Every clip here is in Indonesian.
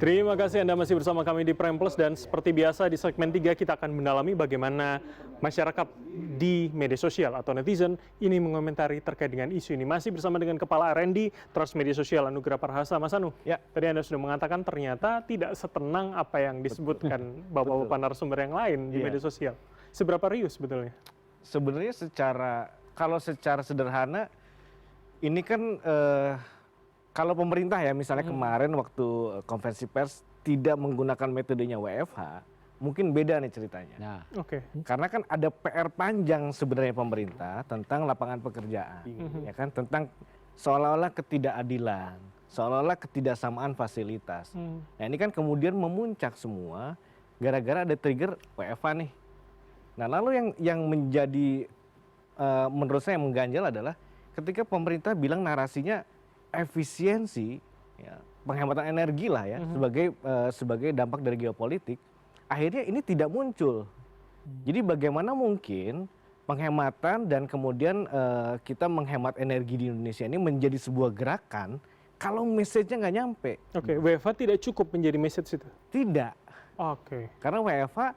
Terima kasih Anda masih bersama kami di Prime Plus, dan seperti biasa di segmen 3 kita akan mendalami bagaimana masyarakat di media sosial atau netizen ini mengomentari terkait dengan isu ini. Masih bersama dengan Kepala R&D Transmedia Sosial Anugrah Parhasa. Mas Anu, Ya. tadi Anda sudah mengatakan ternyata tidak setenang apa yang disebutkan bapak-bapak narasumber yang lain di media sosial. Seberapa riuh sebetulnya? Sebenarnya kalau secara sederhana ini kan kalau pemerintah ya misalnya kemarin waktu konferensi pers tidak menggunakan metodenya WFH, mungkin beda nih ceritanya. Nah, Oke. Karena kan ada PR panjang sebenarnya pemerintah tentang lapangan pekerjaan, ya kan, tentang seolah-olah ketidakadilan, seolah-olah ketidaksamaan fasilitas. Nah ini kan kemudian memuncak semua gara-gara ada trigger WFH nih. Nah lalu yang menjadi menurut saya yang mengganjal adalah ketika pemerintah bilang narasinya efisiensi, ya, penghematan energi lah ya, sebagai dampak dari geopolitik, akhirnya ini tidak muncul. Jadi bagaimana mungkin penghematan dan kemudian kita menghemat energi di Indonesia ini menjadi sebuah gerakan kalau message-nya nggak nyampe? Oke, WFH tidak cukup menjadi message itu? Tidak. Oke. Karena WFH,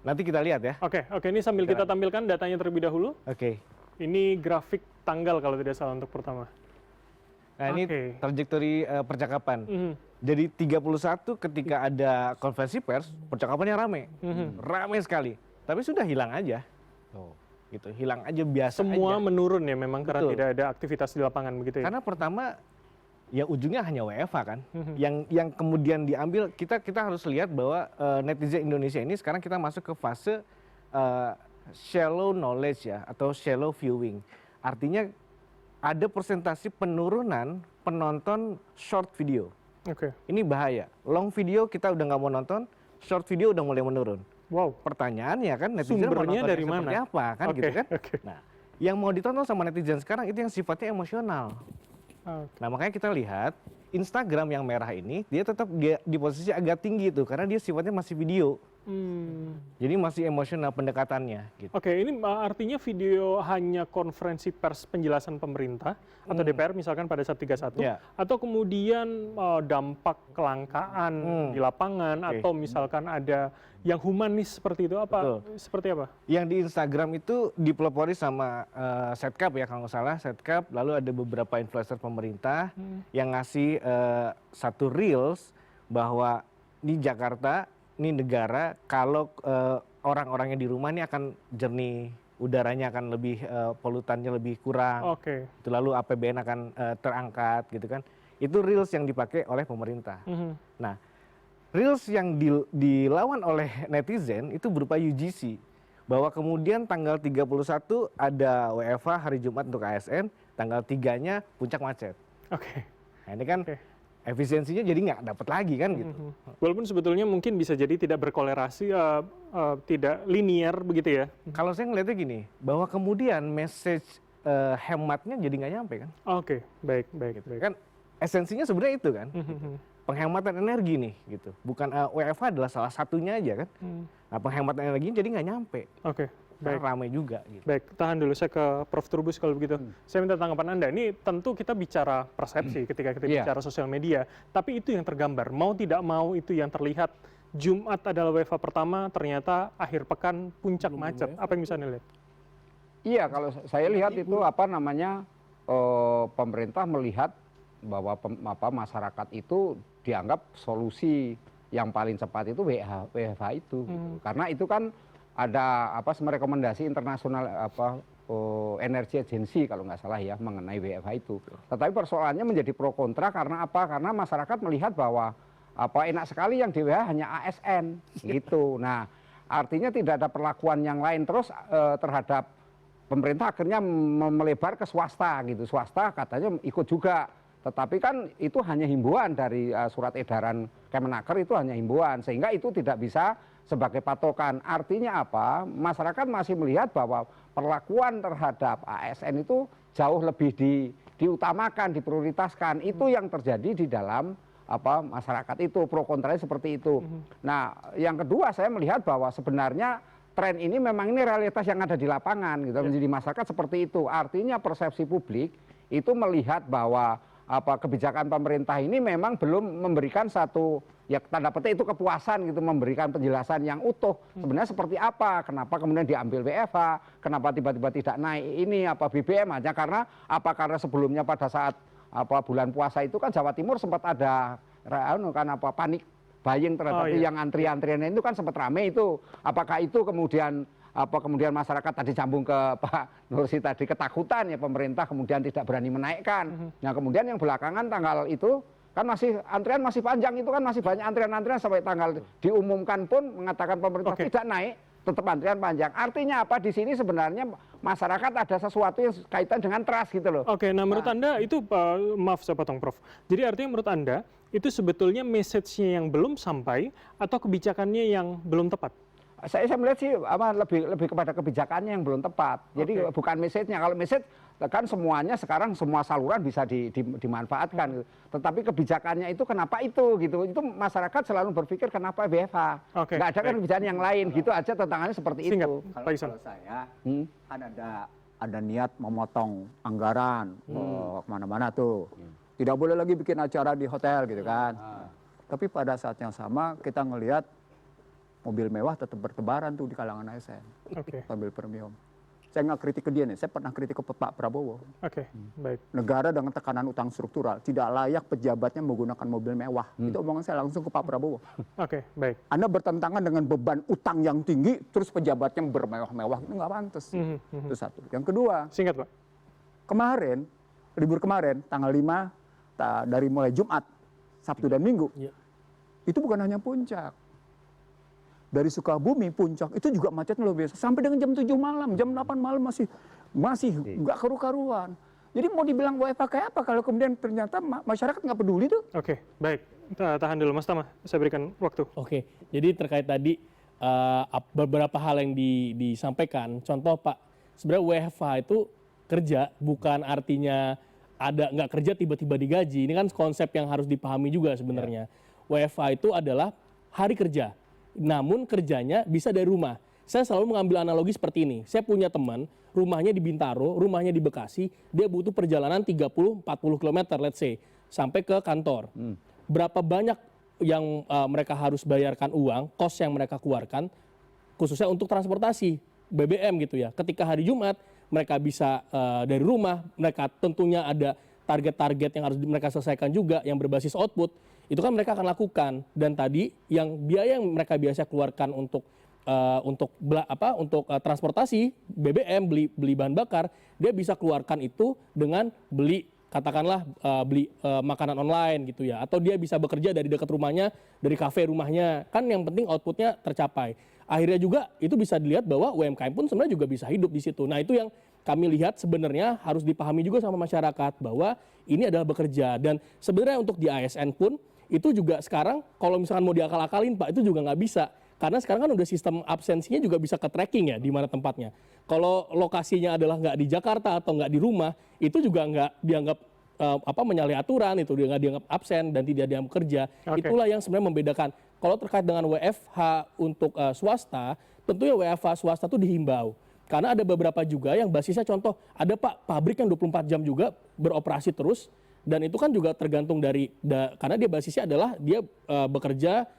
nanti kita lihat ya. Oke, ini sambil kita tampilkan datanya terlebih dahulu. Oke. Ini grafik tanggal kalau tidak salah untuk pertama. Nah ini trajektori percakapan. Jadi 31 ketika ada konferensi pers, percakapannya rame. Rame sekali. Tapi sudah hilang aja. Gitu, hilang aja biasa Semua aja. menurun ya memang karena Betul. tidak ada aktivitas di lapangan begitu ya? Karena pertama ya ujungnya hanya WFH kan. Yang kemudian diambil, kita harus lihat bahwa netizen Indonesia ini sekarang kita masuk ke fase shallow knowledge ya, atau shallow viewing. Artinya ada persentase penurunan penonton short video. Oke. Ini bahaya. Long video kita udah nggak mau nonton, short video udah mulai menurun. Wow. Pertanyaannya kan netizen mau Sumbernya nonton dari yang seperti mana? apa kan, gitu kan? Oke. Nah, yang mau ditonton sama netizen sekarang itu yang sifatnya emosional. Oke. Nah makanya kita lihat Instagram yang merah ini dia tetap di posisi agak tinggi tuh karena dia sifatnya masih video. Jadi masih emosional pendekatannya gitu. Oke, ini artinya video hanya konferensi pers penjelasan pemerintah atau DPR misalkan pada saat 31, Ya. atau kemudian dampak kelangkaan di lapangan, atau misalkan ada yang humanis seperti itu, apa? Seperti apa? Yang di Instagram itu dipelopori sama Setcap ya kalau nggak salah, Setcap, lalu ada beberapa influencer pemerintah yang ngasih satu reels bahwa di Jakarta, ini negara, kalau orang-orangnya di rumah ini akan jernih, udaranya akan lebih, polutannya lebih kurang. Oke. Itu lalu APBN akan terangkat gitu kan. Itu reels yang dipakai oleh pemerintah. Nah, reels yang dilawan oleh netizen itu berupa UGC. Bahwa kemudian tanggal 31 ada WFH hari Jumat untuk ASN, tanggal 3-nya puncak macet. Oke. Nah ini kan efisiensinya jadi nggak dapat lagi kan gitu. Walaupun sebetulnya mungkin bisa jadi tidak berkolerasi, tidak linear begitu ya? Kalau saya ngeliatnya gini, bahwa kemudian message hematnya jadi nggak nyampe kan. Oke, baik. Kan esensinya sebenarnya itu kan. Penghematan energi nih gitu. Bukan WFH adalah salah satunya aja kan. Nah penghematan energi jadi nggak nyampe. Oke, baik. Karena ramai juga gitu. Baik, tahan dulu, saya ke Prof. Trubus kalau begitu. Saya minta tanggapan Anda. Ini tentu kita bicara persepsi ketika kita bicara sosial media, tapi itu yang tergambar. Mau tidak mau itu yang terlihat. Jumat adalah WFH pertama, ternyata akhir pekan puncak macet. Apa yang bisa Anda lihat? iya kalau saya lihat itu apa namanya pemerintah melihat bahwa masyarakat itu dianggap solusi yang paling cepat itu WFH itu. Gitu. Karena itu kan ada rekomendasi internasional energi agensi kalau nggak salah ya mengenai WFH itu. Tetapi persoalannya menjadi pro kontra karena apa? Karena masyarakat melihat bahwa enak sekali yang di WFH hanya ASN gitu. Nah, artinya tidak ada perlakuan yang lain terus terhadap pemerintah akhirnya melebar ke swasta gitu. Swasta katanya ikut juga. Tetapi kan itu hanya himbauan dari surat edaran Kemenaker, itu hanya himbauan sehingga itu tidak bisa sebagai patokan. Artinya apa? Masyarakat masih melihat bahwa perlakuan terhadap ASN itu jauh lebih diutamakan, diprioritaskan. Itu yang terjadi di dalam masyarakat itu, pro kontranya seperti itu. Nah, yang kedua saya melihat bahwa sebenarnya tren ini memang ini realitas yang ada di lapangan gitu. Menjadi masyarakat seperti itu. Artinya persepsi publik itu melihat bahwa kebijakan pemerintah ini memang belum memberikan satu ya tanda petik itu kepuasan gitu, memberikan penjelasan yang utuh sebenarnya seperti apa, kenapa kemudian diambil WFH, kenapa tiba-tiba tidak naik ini BBM hanya karena sebelumnya pada saat bulan puasa itu kan Jawa Timur sempat ada panik buying terhadap yang antrian-antriannya itu kan sempat rame itu, apakah itu kemudian masyarakat tadi sambung ke Pak Nursi tadi ketakutan ya pemerintah kemudian tidak berani menaikkan. Nah kemudian yang belakangan tanggal itu kan antrian masih panjang, itu kan masih banyak antrian-antrian sampai tanggal diumumkan pun mengatakan pemerintah tidak naik, tetap antrian panjang. Artinya apa di sini sebenarnya masyarakat ada sesuatu yang kaitan dengan trust gitu loh. Oke, nah menurut Anda itu maaf saya potong Prof. Jadi artinya menurut Anda itu sebetulnya message-nya yang belum sampai atau kebijakannya yang belum tepat? Saya melihat sih lebih kepada kebijakannya yang belum tepat. Jadi bukan message-nya. Kalau message kan semuanya sekarang semua saluran bisa dimanfaatkan. Tetapi kebijakannya itu kenapa itu gitu. Itu masyarakat selalu berpikir kenapa WFH. Nggak ada kan kebijakan yang lain gitu aja tantangannya seperti itu. Kalau saya kan ada niat memotong anggaran kemana-mana tuh. Tidak boleh lagi bikin acara di hotel gitu kan. Tapi pada saat yang sama kita ngelihat mobil mewah tetap bertebaran tuh di kalangan ASN, mobil premium. Saya nggak kritik ke dia nih, saya pernah kritik ke Pak Prabowo. Baik. Negara dengan tekanan utang struktural, tidak layak pejabatnya menggunakan mobil mewah. Itu omongan saya langsung ke Pak Prabowo. Baik. Anda bertentangan dengan beban utang yang tinggi, terus pejabatnya bermewah-mewah, itu nggak pantas. Itu satu. Yang kedua, singkat Pak. Kemarin, libur kemarin, tanggal 5, dari mulai Jumat, Sabtu dan Minggu, itu bukan hanya puncak. Dari Sukabumi puncak itu juga macetnya luar biasa sampai dengan jam 7 malam, jam 8 malam masih nggak karu-karuan. Jadi mau dibilang WFH kayak apa kalau kemudian ternyata masyarakat nggak peduli tuh? Baik. Tahan dulu Mas Tama, saya berikan waktu. Jadi terkait tadi beberapa hal yang disampaikan. Contoh Pak, sebenarnya WFH itu kerja bukan artinya ada nggak kerja tiba-tiba digaji. Ini kan konsep yang harus dipahami juga sebenarnya. WFH itu adalah hari kerja. Namun kerjanya bisa dari rumah. Saya selalu mengambil analogi seperti ini. Saya punya teman, rumahnya di Bintaro, rumahnya di Bekasi, dia butuh perjalanan 30-40 km, let's say, sampai ke kantor. Berapa banyak yang mereka harus bayarkan uang, kos yang mereka keluarkan, khususnya untuk transportasi, BBM gitu ya. Ketika hari Jumat, mereka bisa dari rumah, mereka tentunya ada target-target yang harus mereka selesaikan juga, yang berbasis output, itu kan mereka akan lakukan. Dan tadi yang biaya yang mereka biasa keluarkan untuk transportasi BBM, beli bahan bakar, dia bisa keluarkan itu dengan beli katakanlah beli makanan online gitu ya, atau dia bisa bekerja dari dekat rumahnya, dari kafe rumahnya, kan yang penting outputnya tercapai. Akhirnya juga itu bisa dilihat bahwa UMKM pun sebenarnya juga bisa hidup di situ. Nah itu yang kami lihat sebenarnya harus dipahami juga sama masyarakat bahwa ini adalah bekerja. Dan sebenarnya untuk di ASN pun itu juga sekarang kalau misalkan mau diakal-akalin Pak, itu juga nggak bisa. Karena sekarang kan udah sistem absensinya juga bisa ke tracking ya di mana tempatnya. Kalau lokasinya adalah nggak di Jakarta atau nggak di rumah, itu juga nggak dianggap menyalahi aturan, itu nggak dianggap absen dan tidak dianggap kerja. Itulah yang sebenarnya membedakan. Kalau terkait dengan WFH untuk swasta, tentunya WFH swasta itu dihimbau. Karena ada beberapa juga yang basisnya contoh, ada Pak pabrik yang 24 jam juga beroperasi terus, dan itu kan juga tergantung karena dia basisnya adalah dia bekerja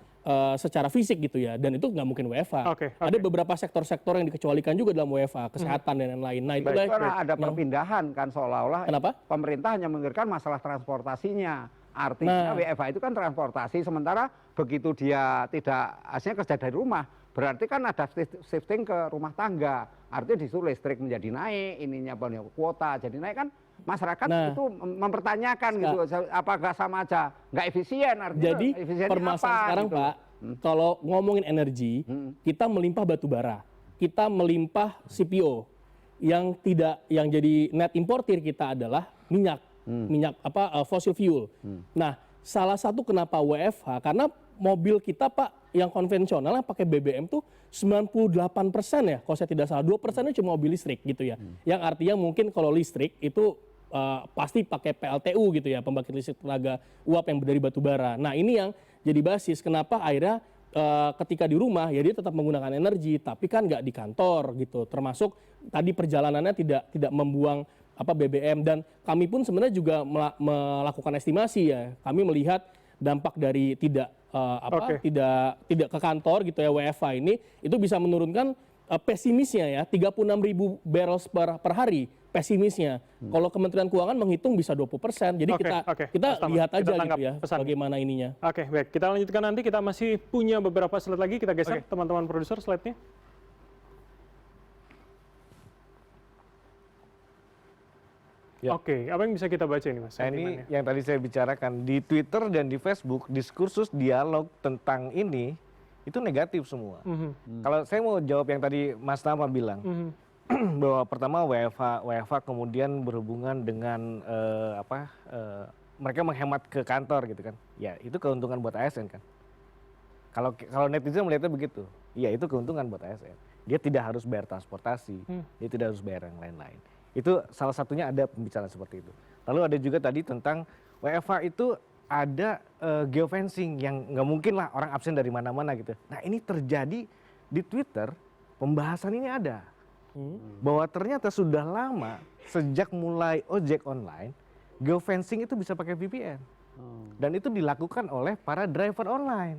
secara fisik gitu ya, dan itu nggak mungkin WFH. Ada beberapa sektor-sektor yang dikecualikan juga dalam WFH, kesehatan dan lain-lain. Nah itu ada perpindahan kan seolah-olah pemerintah hanya memikirkan masalah transportasinya. Artinya WFH itu kan transportasi, sementara begitu dia tidak aslinya kerja dari rumah, berarti kan ada shifting ke rumah tangga. Artinya disuruh listrik menjadi naik, ininya kuota jadi naik kan. Masyarakat itu mempertanyakan gitu, apakah sama aja nggak efisien, artinya jadi permasalahan sekarang gitu. Pak, kalau ngomongin energi, kita melimpah batu bara, kita melimpah CPO, yang jadi net importir kita adalah minyak fossil fuel. Nah, salah satu kenapa WFH karena mobil kita Pak yang konvensional yang pakai BBM tuh 98% ya, kalau saya tidak salah, 2%-nya cuma mobil listrik gitu ya. Yang artinya mungkin kalau listrik itu pasti pakai PLTU gitu ya, pembangkit listrik tenaga uap yang dari batu bara. Nah ini yang jadi basis kenapa akhirnya ketika di rumah ya dia tetap menggunakan energi, tapi kan nggak di kantor gitu. Termasuk tadi perjalanannya tidak membuang BBM, dan kami pun sebenarnya juga melakukan estimasi ya. Kami melihat dampak dari tidak ke kantor gitu ya, WFH ini itu bisa menurunkan pesimisnya ya, 36.000 barrels per hari pesimisnya. Kalau Kementerian Keuangan menghitung bisa 20%. Jadi kita lihat aja gitu ya bagaimana ininya. Oke, baik. Kita lanjutkan nanti, kita masih punya beberapa slide lagi, kita geser teman-teman produser slide-nya. Ya. Oke, apa yang bisa kita baca ini, Mas? Nah, ini yang tadi saya bicarakan di Twitter dan di Facebook, diskursus dialog tentang ini itu negatif semua. Kalau saya mau jawab yang tadi Mas Tama bilang, bahwa pertama WFH kemudian berhubungan dengan mereka menghemat ke kantor gitu kan. Ya, itu keuntungan buat ASN kan. Kalau netizen melihatnya begitu, ya itu keuntungan buat ASN. Dia tidak harus bayar transportasi, dia tidak harus bayar yang lain-lain. Itu salah satunya ada pembicaraan seperti itu. Lalu ada juga tadi tentang WFH itu ada geofencing yang nggak mungkin lah orang absen dari mana-mana gitu. Nah ini terjadi di Twitter, pembahasan ini ada. Bahwa ternyata sudah lama sejak mulai ojek online, geofencing itu bisa pakai VPN. Dan itu dilakukan oleh para driver online.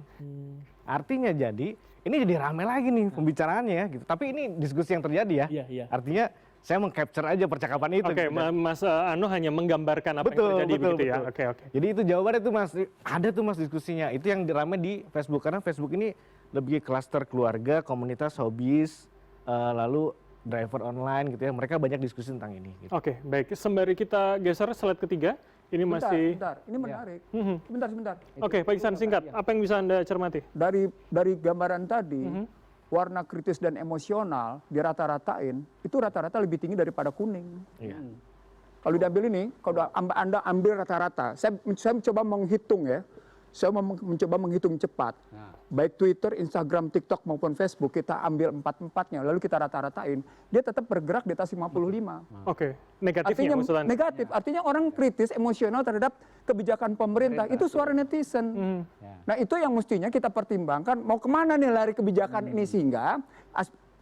Artinya jadi, ini jadi rame lagi nih pembicaraannya gitu. Tapi ini diskusi yang terjadi ya. Iya. Artinya saya meng-capture aja percakapan itu. Oke, gitu. Mas Anu hanya menggambarkan apa yang terjadi begitu ya. Oke. Jadi itu jawabannya tuh Mas, ada tuh Mas diskusinya. Itu yang rame di Facebook, karena Facebook ini lebih klaster keluarga, komunitas, hobis, lalu driver online gitu ya. Mereka banyak diskusi tentang ini. Gitu. Oke, baik. Sembari kita geser slide ketiga, ini masih... Bentar, ini menarik. Sebentar. Oke, Pak Iksan, singkat. Apa yang bisa Anda cermati? Dari gambaran tadi, warna kritis dan emosional dirata-ratain, itu rata-rata lebih tinggi daripada kuning. Iya. Kalau diambil ini, kalau Anda ambil rata-rata, saya mencoba menghitung ya, saya mencoba menghitung cepat. Baik Twitter, Instagram, TikTok maupun Facebook, kita ambil empat-empatnya, lalu kita rata-ratain, dia tetap bergerak di atas 55. Oke, negatifnya maksudnya? Negatif, artinya orang kritis, emosional terhadap kebijakan pemerintah, itu suara netizen. Nah itu yang mestinya kita pertimbangkan, mau kemana nih lari kebijakan ini, sehingga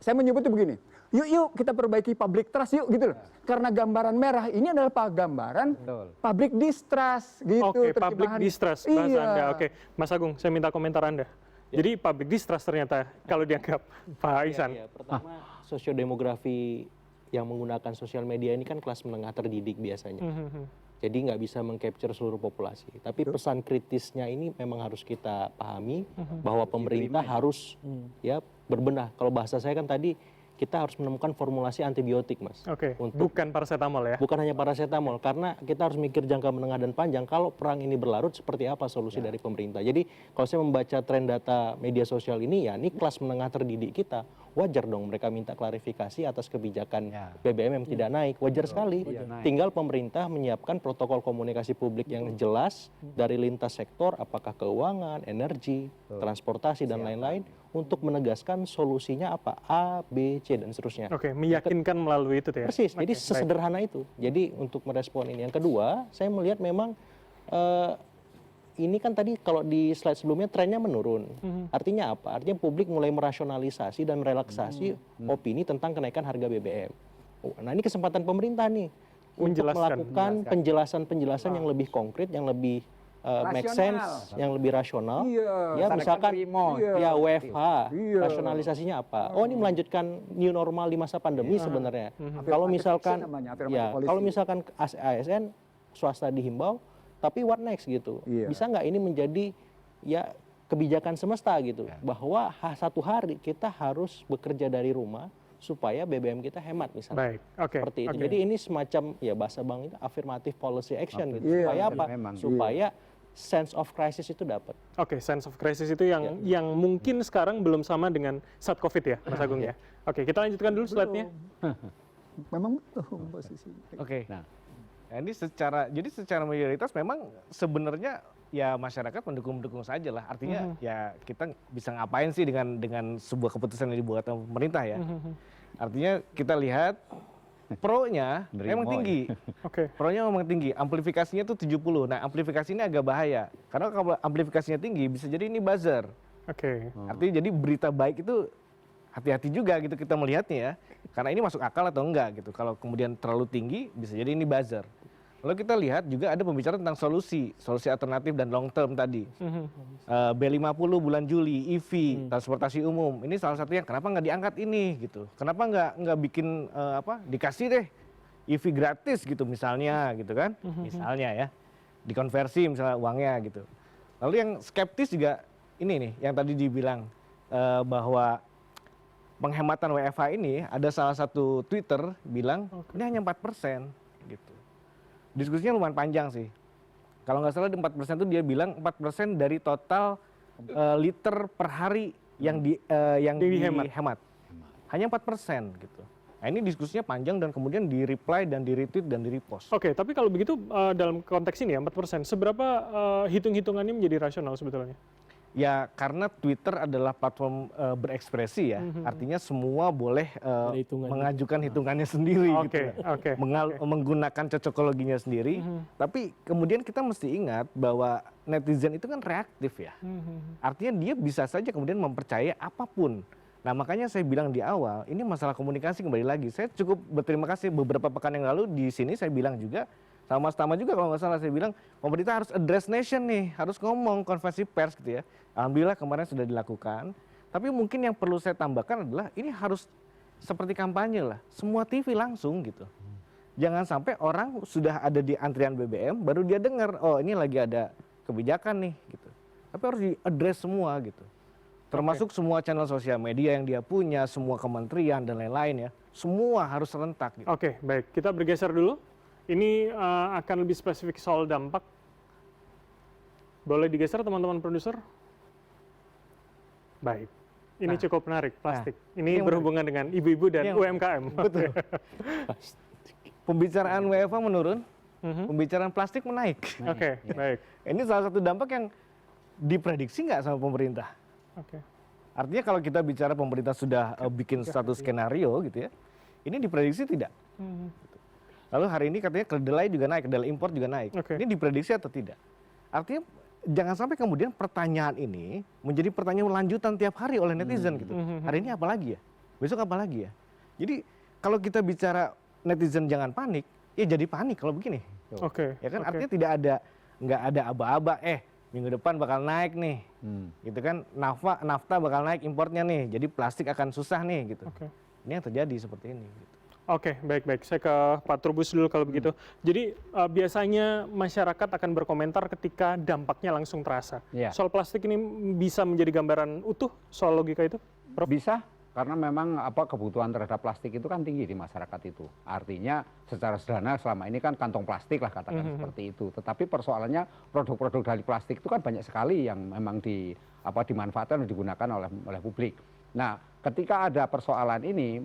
saya menyebutnya begini, yuk kita perbaiki public trust yuk gitu loh. Karena gambaran merah ini adalah gambaran public distrust gitu. Oke, public distrust bahasa Anda. Oke, Mas Agung, saya minta komentar Anda. Jadi public distrust ternyata kalau dianggap Pak Ihsan. Ya, pertama sosiodemografi yang menggunakan sosial media ini kan kelas menengah terdidik biasanya. Jadi nggak bisa mengcapture seluruh populasi. Tapi pesan kritisnya ini memang harus kita pahami bahwa pemerintah harus ya berbenah. Kalau bahasa saya kan tadi kita harus menemukan formulasi antibiotik, Mas. Oke, bukan paracetamol ya? Bukan hanya paracetamol, karena kita harus mikir jangka menengah dan panjang. Kalau perang ini berlarut, seperti apa solusi dari pemerintah? Jadi kalau saya membaca tren data media sosial ini, ya ini kelas menengah terdidik kita. Wajar dong mereka minta klarifikasi atas kebijakan BBM yang tidak naik. Wajar sekali. Tinggal pemerintah menyiapkan protokol komunikasi publik yang jelas dari lintas sektor, apakah keuangan, energi, transportasi, dan lain-lain, untuk menegaskan solusinya apa, A, B, C, dan seterusnya. Oke, meyakinkan melalui itu ya? Persis, jadi sesederhana itu. Jadi untuk merespon ini. Yang kedua, saya melihat memang ini kan tadi kalau di slide sebelumnya trennya menurun. Artinya apa? Artinya publik mulai merasionalisasi dan merelaksasi opini tentang kenaikan harga BBM. Nah ini kesempatan pemerintah nih untuk melakukan penjelasan-penjelasan yang lebih konkret, yang lebih make sense, yang lebih rasional. Ya misalkan ya WFH, rasionalisasinya apa? Oh ini melanjutkan new normal di masa pandemi sebenarnya. Kalau misalkan kalau misalkan ASN swasta dihimbau, tapi what next gitu? Bisa nggak ini menjadi ya kebijakan semesta gitu? Bahwa satu hari kita harus bekerja dari rumah supaya BBM kita hemat misalnya. Baik, oke. Seperti itu. Jadi ini semacam ya bahasa bank itu affirmative policy action gitu. Supaya apa? Supaya sense of crisis itu dapat. Oke, sense of crisis itu yang mungkin sekarang belum sama dengan saat Covid ya, Mas Agung ya. Oke, kita lanjutkan dulu slide-nya. Memang betul posisi. Oke. Nah, ini secara mayoritas memang sebenarnya ya masyarakat mendukung saja lah. Artinya ya kita bisa ngapain sih dengan sebuah keputusan yang dibuat oleh pemerintah ya. Artinya kita lihat pro-nya memang tinggi. Pro-nya memang tinggi. Amplifikasinya tuh 70. Nah, amplifikasi ini agak bahaya. Karena kalau amplifikasinya tinggi bisa jadi ini buzzer. Oke. Artinya jadi berita baik itu hati-hati juga gitu kita melihatnya ya. Karena ini masuk akal atau enggak gitu. Kalau kemudian terlalu tinggi bisa jadi ini buzzer. Lalu kita lihat juga ada pembicaraan tentang solusi alternatif dan long term tadi. B50 bulan Juli, EV, transportasi umum. Ini salah satu yang kenapa nggak diangkat ini gitu. Kenapa nggak bikin dikasih deh EV gratis gitu misalnya gitu kan. Misalnya ya, dikonversi misalnya uangnya gitu. Lalu yang skeptis juga ini nih, yang tadi dibilang bahwa penghematan WFH ini ada salah satu Twitter bilang ini hanya 4% gitu. Diskusinya lumayan panjang sih. Kalau nggak salah di 4% itu dia bilang 4% dari total liter per hari yang dihemat. Hanya 4% gitu. Nah ini diskusinya panjang dan kemudian di-reply dan di-retweet dan di-repost. Oke, tapi kalau begitu dalam konteks ini ya 4%, seberapa hitung-hitungannya menjadi rasional sebetulnya? Ya karena Twitter adalah platform berekspresi ya, artinya semua boleh mengajukan hitungannya sendiri gitu. Menggunakan cocokologinya sendiri. Tapi kemudian kita mesti ingat bahwa netizen itu kan reaktif ya. Artinya dia bisa saja kemudian mempercayai apapun. Nah makanya saya bilang di awal, ini masalah komunikasi kembali lagi. Saya cukup berterima kasih beberapa pekan yang lalu di sini saya bilang juga, sama Mas Tama juga kalau nggak salah saya bilang, pemerintah harus address nation nih, harus ngomong konferensi pers gitu ya. Alhamdulillah kemarin sudah dilakukan. Tapi mungkin yang perlu saya tambahkan adalah ini harus seperti kampanye lah, semua TV langsung gitu. Jangan sampai orang sudah ada di antrian BBM, baru dia dengar, oh ini lagi ada kebijakan nih gitu. Tapi harus di-address semua gitu. Termasuk semua channel sosial media yang dia punya, semua kementerian dan lain-lain ya. Semua harus serentak gitu. Oke, baik. Kita bergeser dulu. Ini akan lebih spesifik soal dampak. Boleh digeser teman-teman produser? Baik. Ini cukup menarik, plastik. Ini berhubungan dengan ibu-ibu dan UMKM. Betul. Pembicaraan WFH menurun, pembicaraan plastik menaik. Oke, baik. Ini salah satu dampak yang diprediksi nggak sama pemerintah? Oke. Artinya kalau kita bicara pemerintah sudah bikin satu skenario gitu ya, ini diprediksi tidak? Lalu hari ini katanya kedelai juga naik, kedelai impor juga naik. Ini diprediksi atau tidak? Artinya jangan sampai kemudian pertanyaan ini menjadi pertanyaan lanjutan tiap hari oleh netizen gitu. Hari ini apa lagi ya? Besok apa lagi ya? Jadi kalau kita bicara netizen jangan panik, ya jadi panik kalau begini. Ya kan artinya nggak ada aba-aba. Minggu depan bakal naik nih, gitu kan? Nafta bakal naik importnya nih, jadi plastik akan susah nih gitu. Ini yang terjadi seperti ini. Gitu. Oke, baik-baik. Saya ke Pak Trubus dulu kalau begitu. Jadi biasanya masyarakat akan berkomentar ketika dampaknya langsung terasa. Soal plastik ini bisa menjadi gambaran utuh soal logika itu, Prof? Bisa, karena memang kebutuhan terhadap plastik itu kan tinggi di masyarakat itu. Artinya secara sederhana selama ini kan kantong plastik lah katakan seperti itu. Tetapi persoalannya produk-produk dari plastik itu kan banyak sekali yang memang dimanfaatkan dan digunakan oleh publik. Nah, ketika ada persoalan ini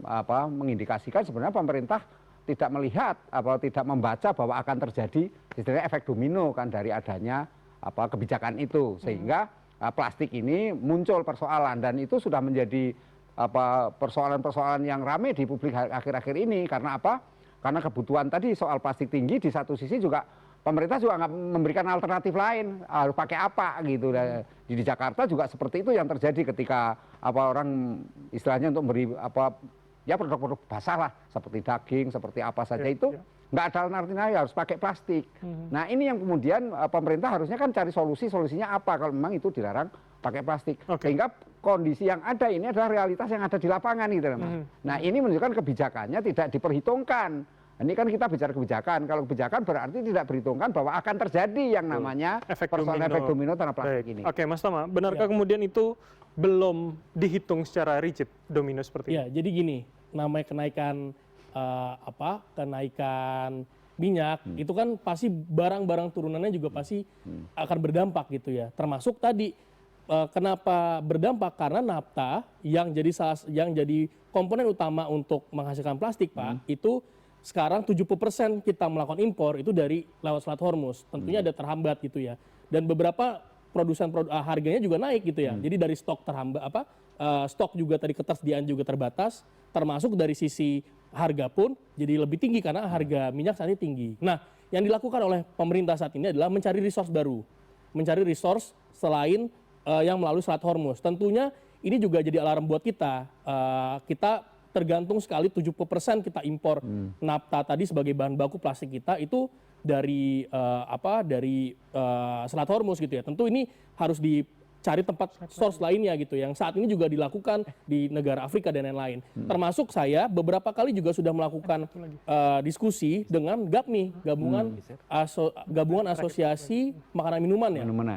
mengindikasikan sebenarnya pemerintah tidak melihat tidak membaca bahwa akan terjadi istilahnya efek domino kan dari adanya kebijakan itu, sehingga plastik ini muncul persoalan dan itu sudah menjadi persoalan-persoalan yang ramai di publik akhir-akhir ini. Karena apa? Karena kebutuhan tadi soal plastik tinggi, di satu sisi juga pemerintah juga nggak memberikan alternatif lain, harus pakai apa gitu. Di Jakarta juga seperti itu yang terjadi ketika orang istilahnya untuk beri produk-produk basah lah seperti daging, seperti apa saja itu nggak ada alternatif lain, harus pakai plastik. Nah ini yang kemudian pemerintah harusnya kan cari solusinya apa kalau memang itu dilarang pakai plastik. Sehingga kondisi yang ada ini adalah realitas yang ada di lapangan gitu. Nah ini menunjukkan kebijakannya tidak diperhitungkan. Ini kan kita bicara kebijakan. Kalau kebijakan berarti tidak berhitungkan bahwa akan terjadi yang namanya persoalan efek domino terhadap plastik ini. Oke, Mas Tama, benarkah kemudian itu belum dihitung secara rigid domino seperti ini? Ya, jadi gini, namanya kenaikan kenaikan minyak itu kan pasti barang-barang turunannya juga pasti akan berdampak gitu ya. Termasuk tadi kenapa berdampak karena nafta yang jadi komponen utama untuk menghasilkan plastik, Pak, itu sekarang 70% kita melakukan impor itu dari lewat Selat Hormuz. Tentunya ada terhambat gitu ya. Dan beberapa produsen harganya juga naik gitu ya. Jadi dari stok terhambat stok juga tadi ketersediaan juga terbatas, termasuk dari sisi harga pun jadi lebih tinggi karena harga minyak saat ini tinggi. Nah, yang dilakukan oleh pemerintah saat ini adalah mencari resource baru. Mencari resource selain yang melalui Selat Hormuz. Tentunya ini juga jadi alarm buat kita. Kita tergantung sekali 70% kita impor nafta tadi sebagai bahan baku plastik kita itu dari Selat Hormuz gitu ya. Tentu ini harus dicari tempat source lainnya gitu yang saat ini juga dilakukan di negara Afrika dan lain-lain. Termasuk saya beberapa kali juga sudah melakukan diskusi dengan GAPMI, Gabungan Asosiasi Makanan Minuman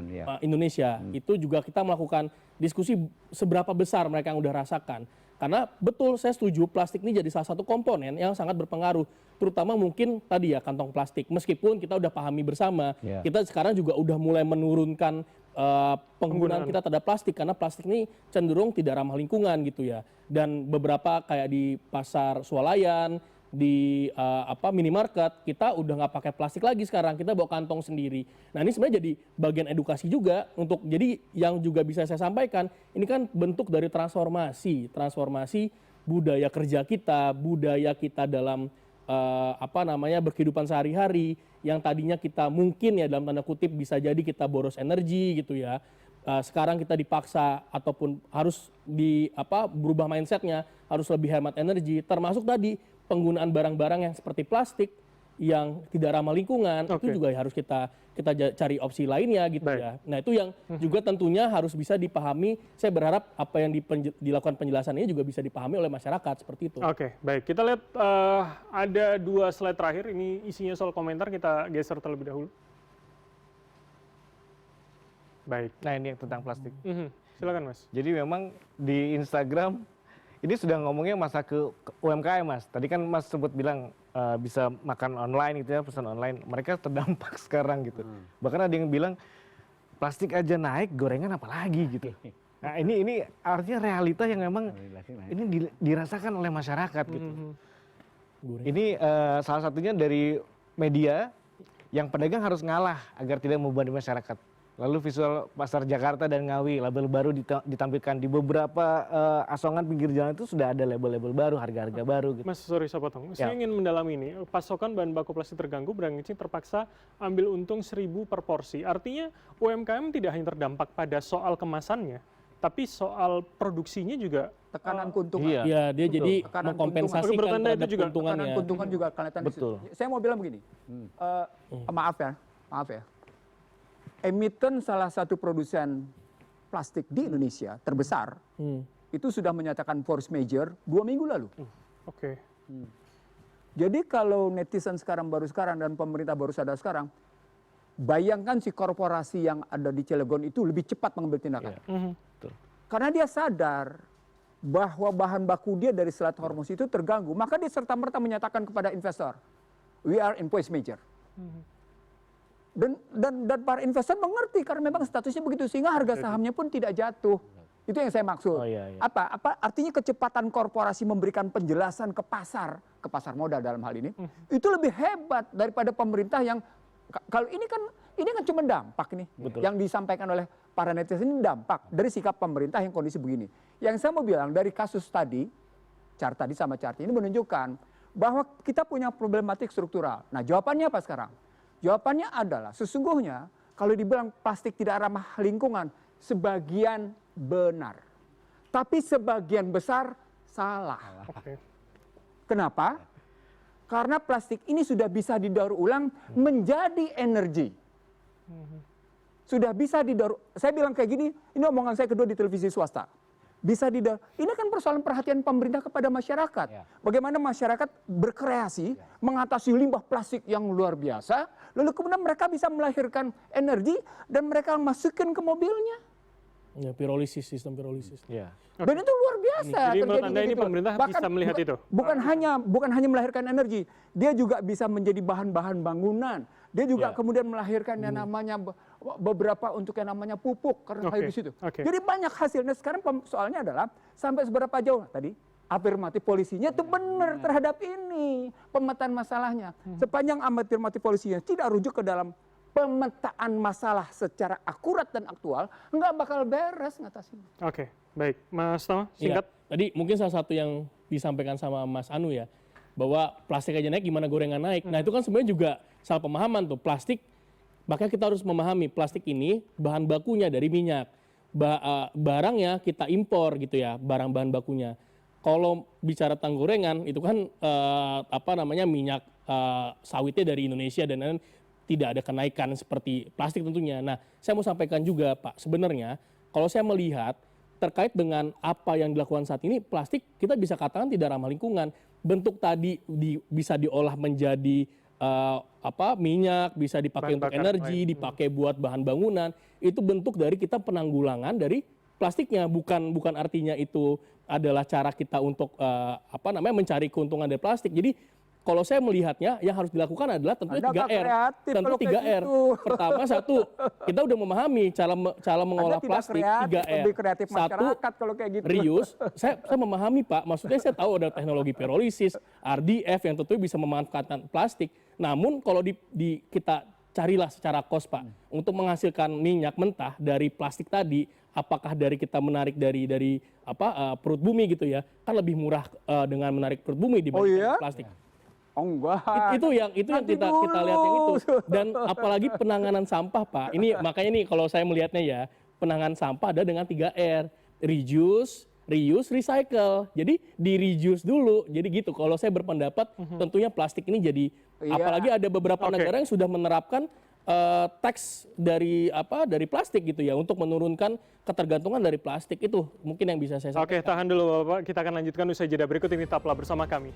ya. Indonesia. Itu juga kita melakukan diskusi seberapa besar mereka yang udah rasakan. Karena betul saya setuju plastik ini jadi salah satu komponen yang sangat berpengaruh. Terutama mungkin tadi ya kantong plastik. Meskipun kita udah pahami bersama, kita sekarang juga udah mulai menurunkan penggunaan kita terhadap plastik. Karena plastik ini cenderung tidak ramah lingkungan gitu ya. Dan beberapa kayak di pasar swalayan, di minimarket, kita udah nggak pakai plastik lagi sekarang. Kita bawa kantong sendiri. Nah ini sebenarnya jadi bagian edukasi juga untuk jadi yang juga bisa saya sampaikan ini kan bentuk dari transformasi budaya kerja kita, budaya kita dalam berkehidupan sehari-hari yang tadinya kita mungkin ya dalam tanda kutip bisa jadi kita boros energi gitu ya. Sekarang kita dipaksa ataupun harus berubah mindsetnya, harus lebih hemat energi, termasuk tadi penggunaan barang-barang yang seperti plastik yang tidak ramah lingkungan itu juga harus kita cari opsi lainnya gitu ya. Nah itu yang juga tentunya harus bisa dipahami. Saya berharap apa yang dilakukan penjelasan ini juga bisa dipahami oleh masyarakat seperti itu. Oke, baik. Kita lihat ada 2 slide terakhir. Ini isinya soal komentar. Kita geser terlebih dahulu. Baik. Nah ini yang tentang plastik. Silakan Mas. Jadi memang di Instagram ini sudah ngomongnya masa ke UMKM Mas. Tadi kan Mas sebut bilang bisa makan online gitu ya, pesan online. Mereka terdampak sekarang gitu. Bahkan ada yang bilang plastik aja naik, gorengan apalagi gitu. Nah ini artinya realita yang memang ini dirasakan oleh masyarakat gitu. Ini salah satunya dari media yang pedagang harus ngalah agar tidak membebani masyarakat. Lalu visual pasar Jakarta dan Ngawi, label baru ditampilkan di beberapa asongan pinggir jalan itu sudah ada label-label baru, harga-harga baru. Gitu. Mas, sorry saya potong. Saya ingin mendalami ini. Pasokan bahan baku plastik terganggu, Brangising terpaksa ambil untung 1.000 per porsi. Artinya UMKM tidak hanya terdampak pada soal kemasannya, tapi soal produksinya juga tekanan keuntungan. Iya, dia jadi mengkompensasikan terhadap keuntungannya. Tekanan keuntungan juga kelihatan di situ. Saya mau bilang begini, maaf ya. Emiten salah satu produsen plastik di Indonesia terbesar itu sudah menyatakan force majeure 2 minggu lalu. Jadi kalau netizen baru sekarang dan pemerintah baru sadar sekarang, bayangkan si korporasi yang ada di Cilegon itu lebih cepat mengambil tindakan. Karena dia sadar bahwa bahan baku dia dari Selat Hormuz itu terganggu, maka dia serta-merta menyatakan kepada investor, we are in force majeure. Dan para investor mengerti karena memang statusnya begitu sehingga harga sahamnya pun tidak jatuh. Itu yang saya maksud. Apa artinya kecepatan korporasi memberikan penjelasan ke pasar modal dalam hal ini itu lebih hebat daripada pemerintah yang kalau ini kan cuma dampak nih yang disampaikan oleh para netizen ini dampak dari sikap pemerintah yang kondisi begini. Yang saya mau bilang dari kasus tadi chart tadi sama chart ini menunjukkan bahwa kita punya problematik struktural. Nah, jawabannya apa sekarang? Jawabannya adalah sesungguhnya kalau dibilang plastik tidak ramah lingkungan, sebagian benar. Tapi sebagian besar salah. Kenapa? Karena plastik ini sudah bisa didaur ulang menjadi energi. Sudah bisa didaur. Saya bilang kayak gini, ini omongan saya kedua di televisi swasta. Bisa didaur. Ini kan persoalan perhatian pemerintah kepada masyarakat. Bagaimana masyarakat berkreasi mengatasi limbah plastik yang luar biasa, lalu kemudian mereka bisa melahirkan energi dan mereka masukin ke mobilnya. Ya, sistem pirolisis. Dan itu luar biasa. Jadi menurut Anda ini pemerintah bisa melihat itu? Bukan hanya melahirkan energi, dia juga bisa menjadi bahan-bahan bangunan. Dia juga kemudian melahirkan yang namanya beberapa untuk yang namanya pupuk karena kayu di situ. Jadi banyak hasilnya. Sekarang soalnya adalah sampai seberapa jauh tadi afirmatif polisinya itu benar terhadap ini pemetaan masalahnya. Sepanjang afirmatif polisinya tidak rujuk ke dalam pemetaan masalah secara akurat dan aktual, nggak bakal beres ngatasinnya. Oke, baik. Mas Tama, singkat. Ya, tadi mungkin salah satu yang disampaikan sama Mas Anu ya, bahwa plastik aja naik, gimana gorengan naik. Nah itu kan sebenarnya juga salah pemahaman tuh. Plastik, makanya kita harus memahami plastik ini bahan bakunya dari minyak. barangnya kita impor gitu ya, barang bahan bakunya. Kalau bicara tentang gorengan itu kan minyak sawitnya dari Indonesia dan lain-lain, tidak ada kenaikan seperti plastik tentunya. Nah, saya mau sampaikan juga Pak, sebenarnya kalau saya melihat terkait dengan apa yang dilakukan saat ini, plastik kita bisa katakan tidak ramah lingkungan. Bentuk tadi bisa diolah menjadi minyak, bisa dipakai untuk energi, dipakai buat bahan bangunan. Itu bentuk dari kita penanggulangan dari plastiknya, bukan artinya itu adalah cara kita untuk mencari keuntungan dari plastik. Jadi kalau saya melihatnya yang harus dilakukan adalah tentunya 3R. Tentu 3R. Pertama, satu, kita udah memahami cara mengolah plastik 3R. Lebih kreatif masyarakat kalau kayak gitu. Reuse, saya memahami Pak, maksudnya saya tahu ada teknologi pirolisis, RDF yang tentunya bisa memanfaatkan plastik. Namun kalau kita carilah secara cost Pak, untuk menghasilkan minyak mentah dari plastik tadi, apakah dari kita menarik dari perut bumi gitu ya, kan lebih murah dengan menarik perut bumi dibandingkan plastik. Oh enggak. Itu yang kita lihat yang itu. Dan apalagi penanganan sampah Pak. Ini makanya nih kalau saya melihatnya ya, penanganan sampah ada dengan 3R. Reduce, reuse, recycle. Jadi di reduce dulu. Jadi gitu. Kalau saya berpendapat tentunya plastik ini jadi apalagi ada beberapa negara yang sudah menerapkan tax dari plastik gitu ya untuk menurunkan ketergantungan dari plastik. Itu mungkin yang bisa saya sampaikan. Oke, tahan dulu Bapak. Kita akan lanjutkan usai jeda berikut ini, tetaplah bersama kami.